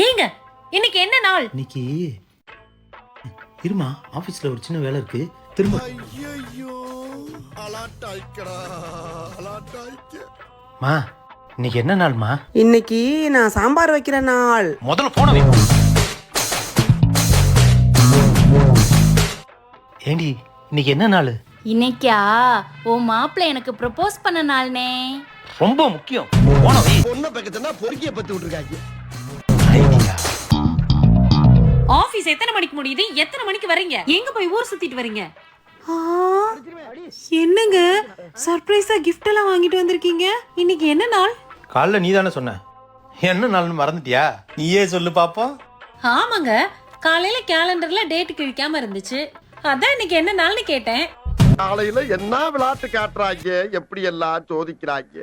ஏங்க இன்னைக்கு என்ன நாள்? இன்னைக்கு இருமா, ஆபீஸ்ல ஒரு சின்ன வேலை இருக்கு. திரும்ப மா, இன்னைக்கு என்ன நாள்மா? இன்னைக்கு நான் சாம்பார் வைக்கிற நாள். முதல்ல போன வை. ஏண்டி இன்னைக்கு என்ன நாள்? இன்னைக்கா உன் மாப்பிள்ளை எனக்கு ப்ரப்போஸ் பண்ண நாள்னே. ரொம்ப முக்கியம். போன வை. பொண்ணை பக்கத்துனா பொறுக்கிய பத்தி விட்டுருக்காங்க. ஐடியா. ஆபீஸ் எத்தனை மணிக்கு முடியுது? எத்தனை மணிக்கு வரீங்க? எங்க போய் ஊர் சுத்திட்டு வரீங்க? என்னங்க சர்ப்ரைஸா கிஃப்ட் எல்லாம் வாங்கிட்டு வந்திருக்கீங்க? இன்னைக்கு என்ன நாள்? காலைல நீ தானே சொன்ன, என்ன நாள்னு மறந்துட்டியா? நீயே சொல்லு பாப்போம். ஆமாங்க, காலையில கேலண்டர்ல டேட் கிழிக்காம இருந்துச்சு, அதான் இன்னைக்கு என்ன நாள்னு கேட்டேன். காலையில என்ன விளையாட்டு காட்டுறாங்க, எப்படி எல்லாம் சோதிக்கிறாங்க.